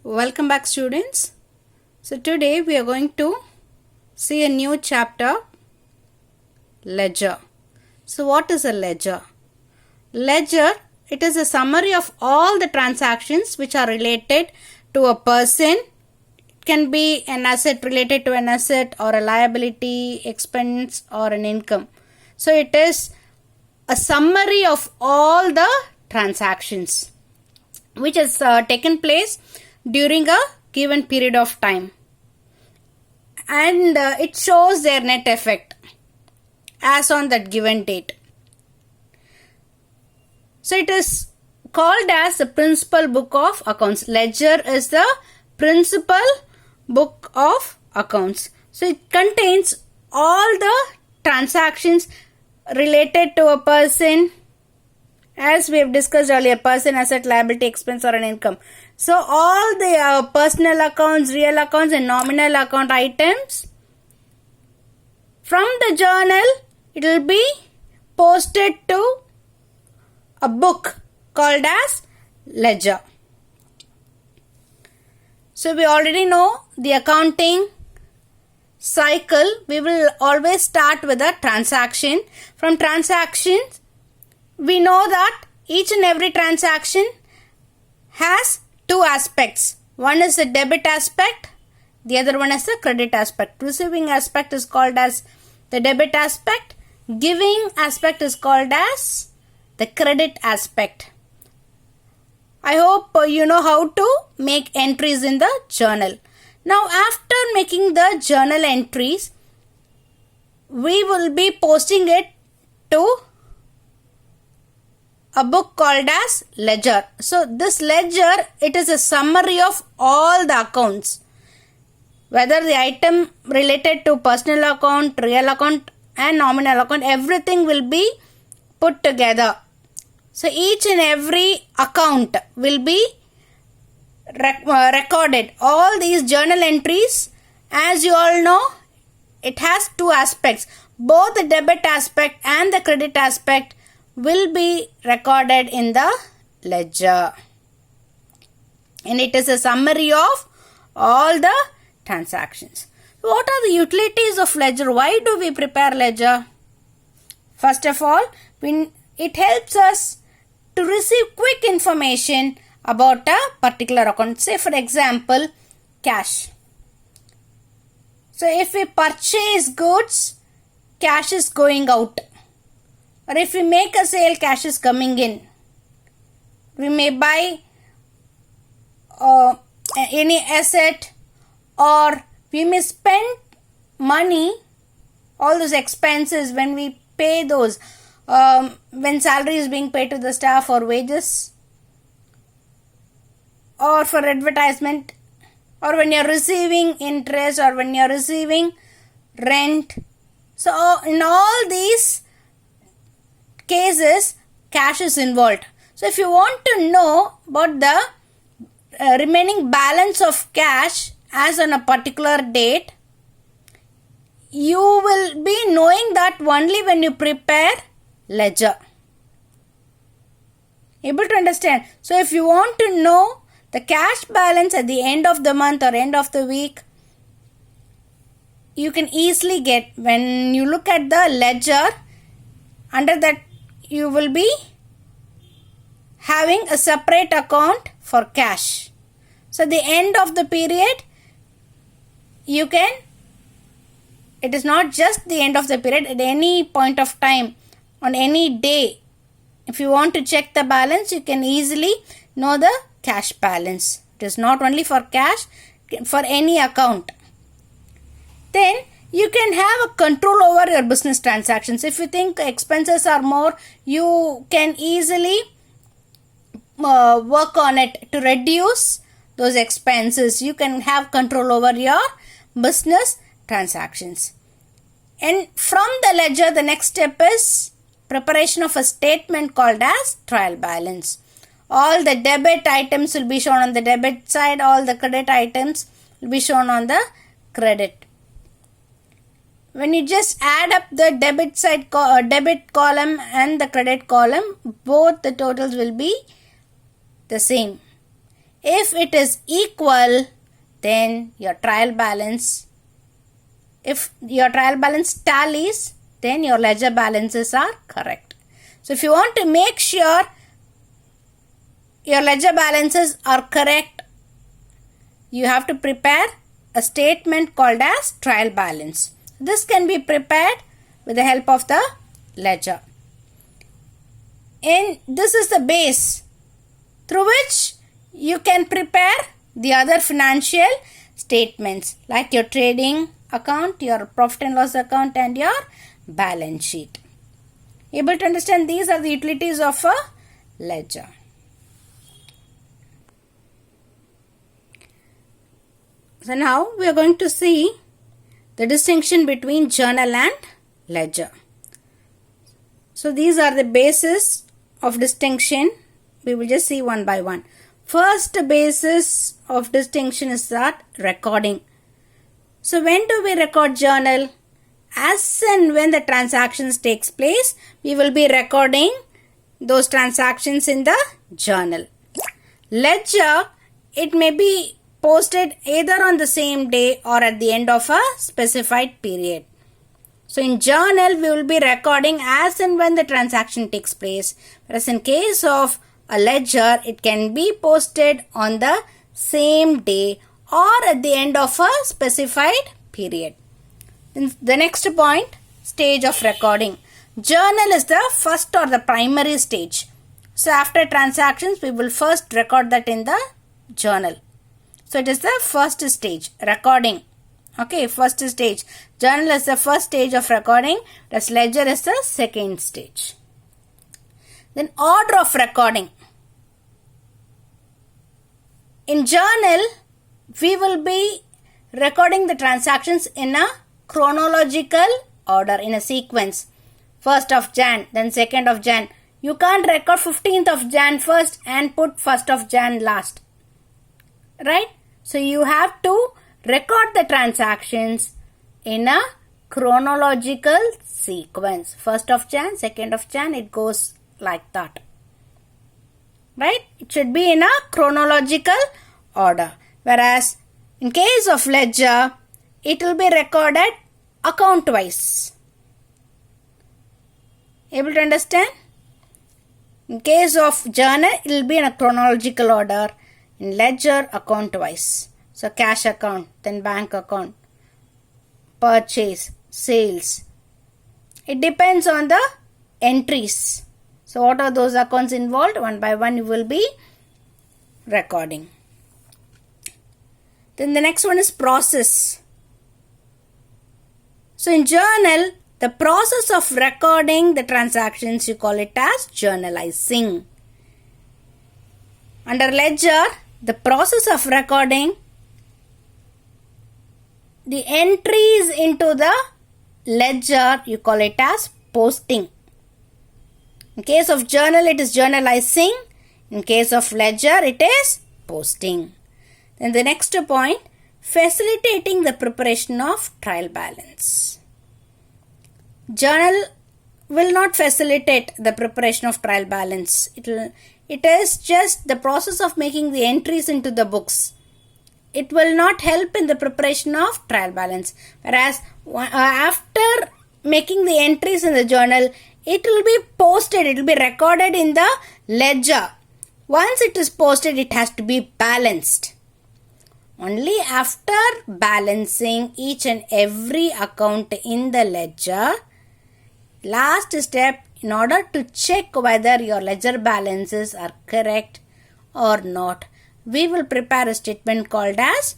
Welcome back, students. So today we are going to see a new chapter, ledger. So what is a ledger? Ledger, it is a summary of all the transactions which are related to a person. It can be an asset related to an asset, or a liability, expense, or an income. So it is a summary of all the transactions which has taken place during a given period of time, and it shows their net effect as on that given date. So it is called as the principal book of accounts. Ledger is the principal book of accounts. So it contains all the transactions related to a person, as we have discussed earlier: person, asset, liability, expense, or an income. So all the personal accounts, real accounts, and nominal account items from the journal, it will be posted to a book called as ledger. So we already know the accounting cycle. We will always start with a transaction. From transactions, we know that each and every transaction has two aspects. One is the debit aspect, the other one is the credit aspect. Receiving aspect is called as the debit aspect. Giving aspect is called as the credit aspect. I hope you know how to make entries in the journal. Now, after making the journal entries, we will be posting it to a book called as ledger. So this ledger, it is a summary of all the accounts, whether the item related to personal account, real account, and nominal account, everything will be put together. So each and every account will be recorded. All these journal entries, as you all know, it has two aspects. Both the debit aspect and the credit aspect will be recorded in the ledger, and it is a summary of all the transactions. What are the utilities of ledger? Why do we prepare ledger? First of all, it helps us to receive quick information about a particular account. Say for example, cash. So if we purchase goods, cash is going out. Or if we make a sale, cash is coming in. We may buy any asset, or we may spend money, all those expenses when we pay those, when salary is being paid to the staff, or wages, or for advertisement, or when you are receiving interest, or when you are receiving rent. So in all these cases, cash is involved. So if you want to know about the remaining balance of cash as on a particular date, you will be knowing that only when you prepare ledger. Able to understand? So if you want to know the cash balance at the end of the month or end of the week, you can easily get when you look at the ledger. Under that, you will be having a separate account for cash. So the end of the period, it is not just the end of the period, at any point of time, on any day, if you want to check the balance, you can easily know the cash balance. It is not only for cash, for any account. Then you can have a control over your business transactions. If you think expenses are more, you can easily work on it to reduce those expenses. You can have control over your business transactions. And from the ledger, the next step is preparation of a statement called as trial balance. All the debit items will be shown on the debit side, all the credit items will be shown on the credit. When you just add up the debit side debit column and the credit column, both the totals will be the same. If it is equal, then your trial balance, if your trial balance tallies, then your ledger balances are correct. So if you want to make sure your ledger balances are correct, you have to prepare a statement called as trial balance. This can be prepared with the help of the ledger. And this is the base through which you can prepare the other financial statements like your trading account, your profit and loss account, and your balance sheet. Able to understand? These are the utilities of a ledger. So now we are going to see the distinction between journal and ledger. So these are the basis of distinction. We will just see one by one. First basis of distinction is that recording. So when do we record journal? As and when the transactions takes place, we will be recording those transactions in the journal. Ledger, it may be posted either on the same day or at the end of a specified period. So in journal, we will be recording as and when the transaction takes place. Whereas in case of a ledger, it can be posted on the same day or at the end of a specified period. The next point, stage of recording. Journal is the first or the primary stage. So after transactions, we will first record that in the journal. So it is the first stage, recording. Okay, first stage. Journal is the first stage of recording. Whereas ledger is the second stage. Then order of recording. In journal, we will be recording the transactions in a chronological order, in a sequence. 1st of Jan, then 2nd of Jan. You can't record 15th of Jan first and put 1st of Jan last. Right? So you have to record the transactions in a chronological sequence. 1st of Jan, 2nd of Jan, it goes like that. Right? It should be in a chronological order. Whereas in case of ledger, it will be recorded account wise. Able to understand? In case of journal, it will be in a chronological order. In ledger, account wise. So cash account, then bank account, purchase, sales. It depends on the entries. So what are those accounts involved? One by one you will be recording. Then the next one is process. So in journal, the process of recording the transactions, you call it as journalizing. Under ledger, the process of recording the entries into the ledger, you call it as posting. In case of journal, it is journalizing. In case of ledger, it is posting. Then the next point, facilitating the preparation of trial balance. Journal will not facilitate the preparation of trial balance. It is just the process of making the entries into the books. It will not help in the preparation of trial balance. Whereas after making the entries in the journal, it will be posted, it will be recorded in the ledger. Once it is posted, it has to be balanced. Only after balancing each and every account in the ledger, last step, in order to check whether your ledger balances are correct or not, we will prepare a statement called as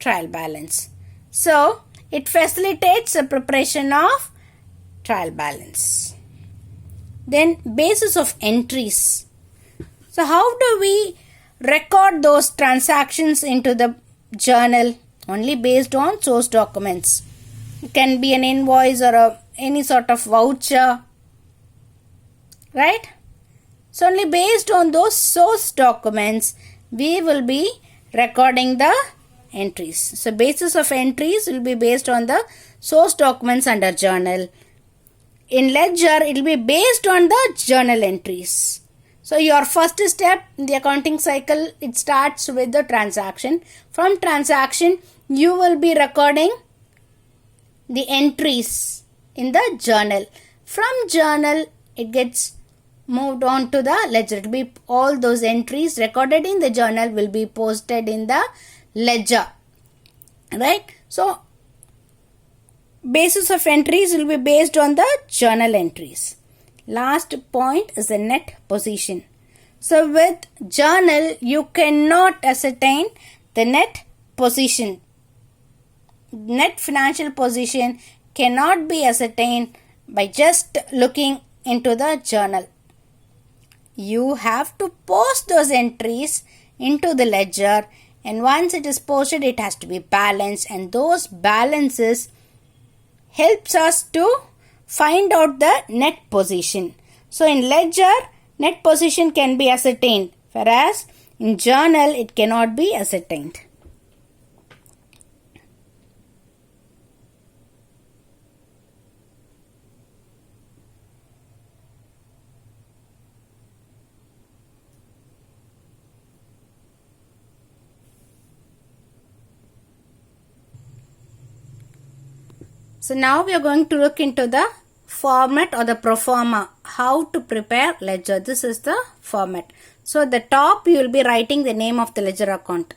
trial balance. So, it facilitates the preparation of trial balance. Then, basis of entries. So, how do we record those transactions into the journal? Only based on source documents. It can be an invoice or any sort of voucher. Right? So, only based on those source documents, we will be recording the entries. So, basis of entries will be based on the source documents under journal. In ledger, it will be based on the journal entries. So your first step in the accounting cycle, it starts with the transaction. From transaction, you will be recording the entries in the journal. From journal, it gets moved on to the ledger. It will be all those entries recorded in the journal will be posted in the ledger. Right? So, basis of entries will be based on the journal entries. Last point is the net position. So, with journal, you cannot ascertain the net position. Net financial position cannot be ascertained by just looking into the journal. You have to post those entries into the ledger, and once it is posted, it has to be balanced, and those balances helps us to find out the net position. So in ledger, net position can be ascertained, whereas in journal, it cannot be ascertained. So now we are going to look into the format or the proforma, how to prepare ledger. This is the format. So at the top you will be writing the name of the ledger account.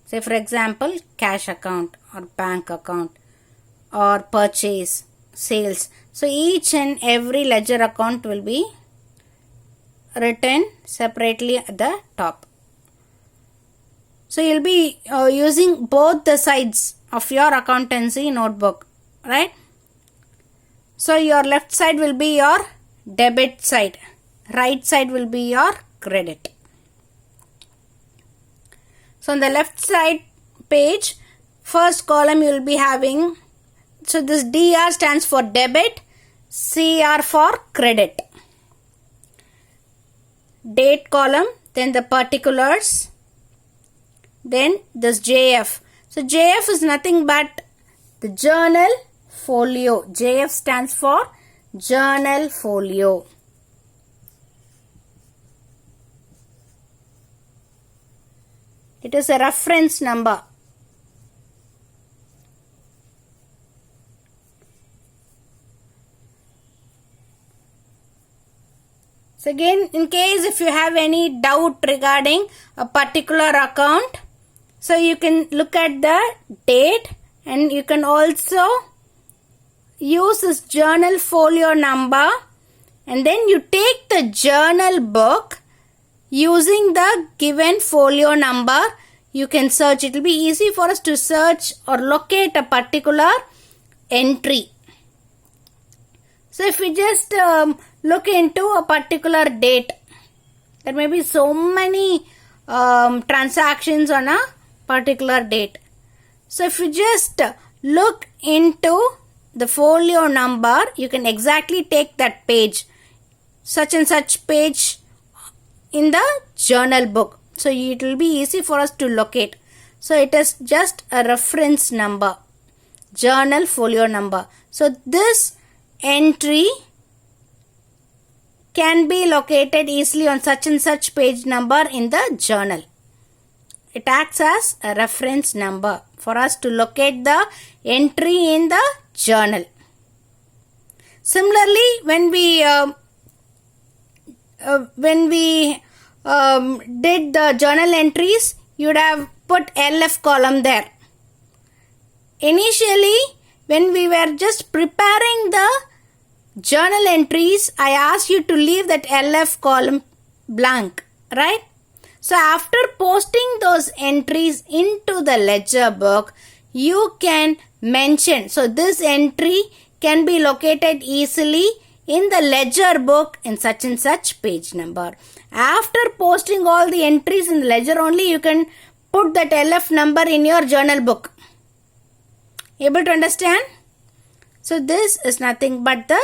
Say for example, cash account or bank account or purchase, sales. So each and every ledger account will be written separately at the top. So you will be using both the sides of your accountancy notebook. Right? So your left side will be your debit side, right side will be your credit. So on the left side page, first column you will be having, so this DR stands for debit, CR for credit. Date column, then the particulars, then this JF. So JF is nothing but the journal folio. JF stands for journal folio. It is a reference number. So again, in case if you have any doubt regarding a particular account, so you can look at the date and you can also use this journal folio number, and then you take the journal book using the given folio number. You can search. It will be easy for us to search or locate a particular entry. So if we just look into a particular date, there may be so many transactions on a particular date. So if you just look into the folio number, you can exactly take that page, such and such page in the journal book. So it will be easy for us to locate. So it is just a reference number, journal folio number. So this entry can be located easily on such and such page number in the journal. It acts as a reference number for us to locate the entry in the journal. Similarly, when we did the journal entries, you would have put LF column there. Initially, when we were just preparing the journal entries, I asked you to leave that LF column blank, right? So after posting those entries into the ledger book, you can mention. So this entry can be located easily in the ledger book in such and such page number. After posting all the entries in the ledger only, you can put that LF number in your journal book. Able to understand? So this is nothing but the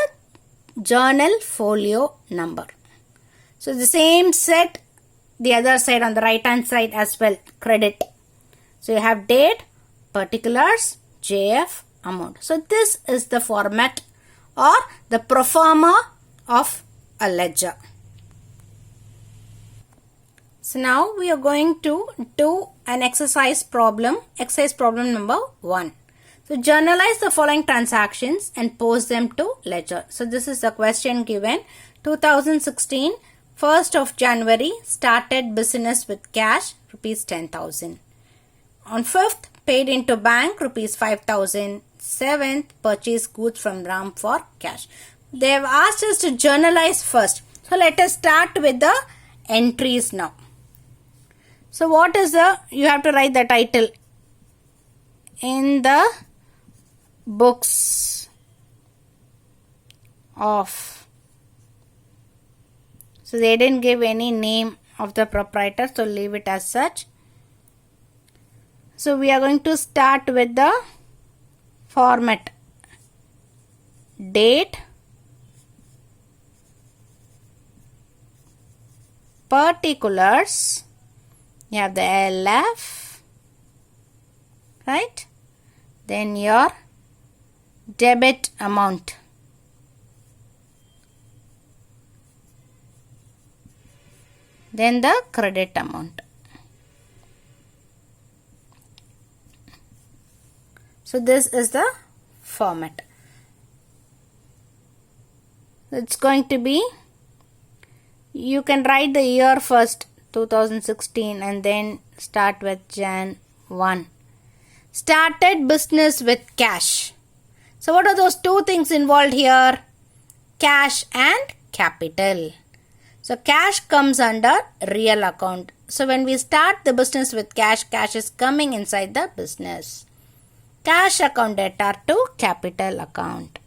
journal folio number. So the same set the other side on the right hand side as well, credit. So you have date, particulars, JF, amount. So this is the format or the proforma of a ledger. So now we are going to do an exercise problem number 1. So journalize the following transactions and post them to ledger. So this is the question given. 2016, 1st of January, started business with cash, rupees 10,000. On 5th, paid into bank, rupees 5,000. 7th, purchased goods from Ram for cash. They have asked us to journalize first. So let us start with the entries now. So what is you have to write the title. In the books of. So they didn't give any name of the proprietor, so leave it as such. So we are going to start with the format. Date, particulars, you have the LF, right? Then your debit amount. Then the credit amount. So this is the format. It's going to be, you can write the year first, 2016, and then start with Jan 1. Started business with cash. So what are those two things involved here? Cash and capital. So cash comes under real account. So when we start the business with cash, cash is coming inside the business. Cash account debtor to capital account.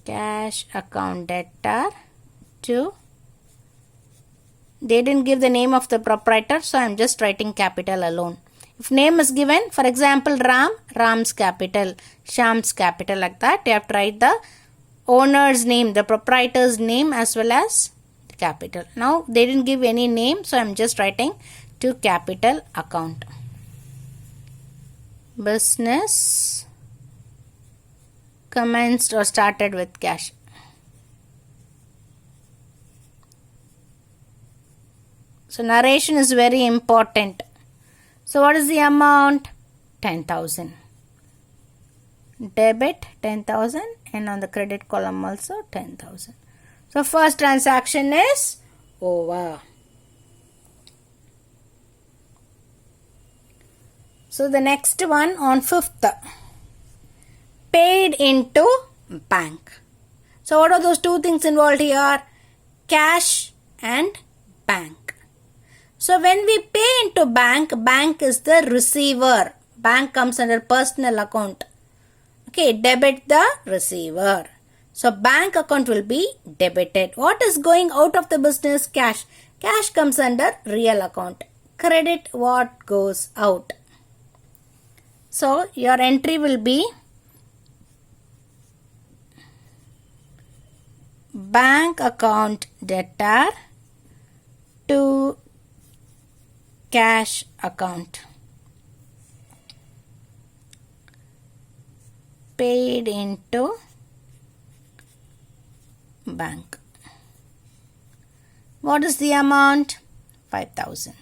Cash account debtor to, they didn't give the name of the proprietor, so I am just writing capital alone. If name is given, for example Ram, Ram's capital, Sham's capital, like that, you have to write the owner's name, the proprietor's name as well as the capital. Now they didn't give any name, so I am just writing to capital account. Business commenced or started with cash. So narration is very important. So what is the amount? 10,000. Debit 10,000 and on the credit column also 10,000. So first transaction is over. So the next one on 5th, paid into bank. So what are those two things involved here? Cash and bank. So when we pay into bank, bank is the receiver. Bank comes under personal account. Okay, debit the receiver. So bank account will be debited. What is going out of the business? Cash. Cash comes under real account. Credit what goes out. So your entry will be bank account debtor to cash account. Paid into bank. What is the amount? 5,000.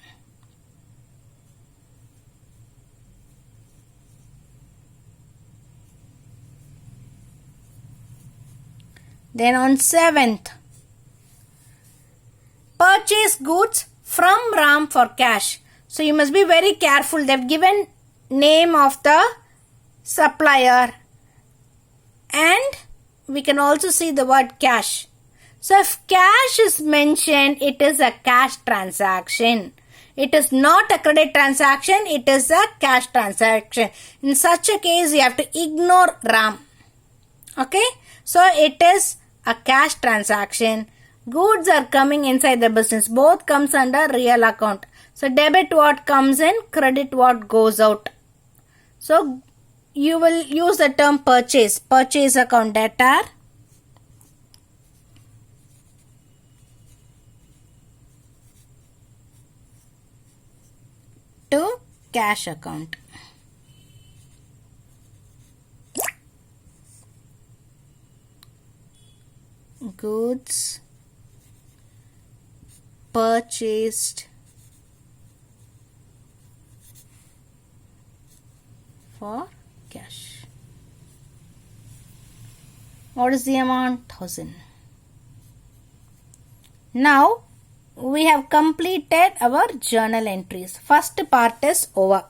Then on 7th, purchase goods from Ram for cash. So you must be very careful. They've given name of the supplier and we can also see the word cash. So if cash is mentioned, it is a cash transaction. It is not a credit transaction, it is a cash transaction. In such a case, you have to ignore Ram. Okay, so it is a cash transaction. Goods are coming inside the business. Both comes under real account. So debit what comes in, credit what goes out. So you will use the term purchase. Purchase account debtor to cash account. Goods purchased for cash. What is the amount? 1000. Now we have completed our journal entries. First part is over.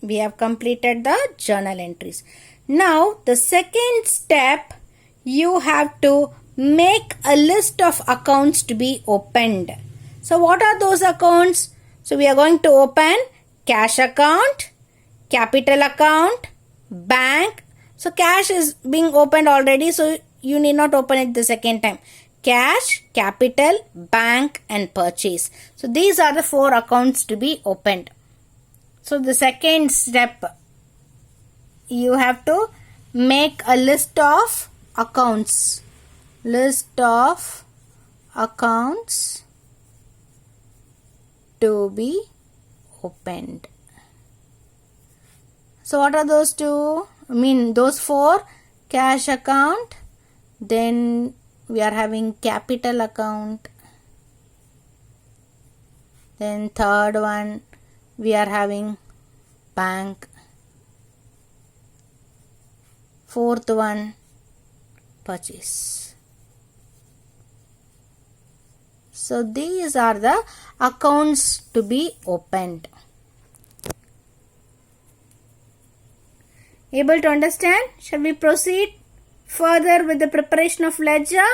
We have completed the journal entries. Now the second step, you have to make a list of accounts to be opened. So what are those accounts? So we are going to open cash account, capital account, bank. So cash is being opened already, so you need not open it the second time. Cash, capital, bank and purchase. So these are the 4 accounts to be opened. So the second step, you have to make a list of accounts. List of accounts to be opened. So what are those 2? Those 4. Cash account, then we are having capital account, then third one we are having bank, fourth one purchase. So these are the accounts to be opened. Able to understand? Shall we proceed further with the preparation of ledger?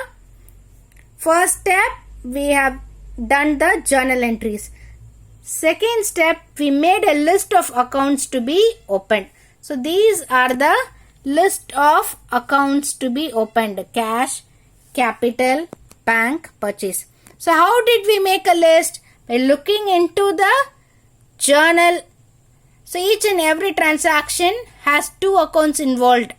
First step, we have done the journal entries. Second step, we made a list of accounts to be opened. So these are the list of accounts to be opened: cash, capital, bank, purchase. So how did we make a list? By looking into the journal. So each and every transaction has 2 accounts involved.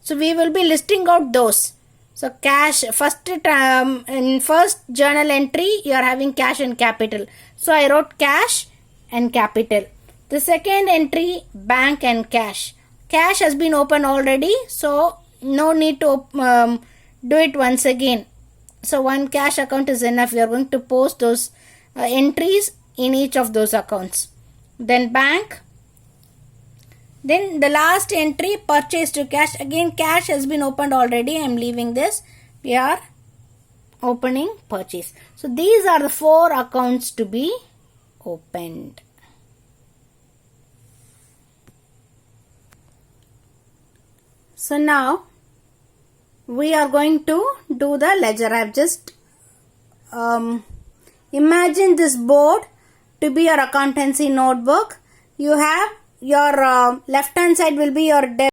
So we will be listing out those. So cash, in first journal entry, you are having cash and capital. So I wrote cash and capital. The second entry, bank and cash. Cash has been opened already, so no need to do it once again. So one cash account is enough. We are going to post those entries in each of those accounts. Then bank. Then the last entry, purchase to cash. Again, cash has been opened already. I am leaving this. We are opening purchase. So these are the 4 accounts to be opened. So now we are going to do the ledger. I have just imagine this board to be your accountancy notebook. You have your left hand side will be your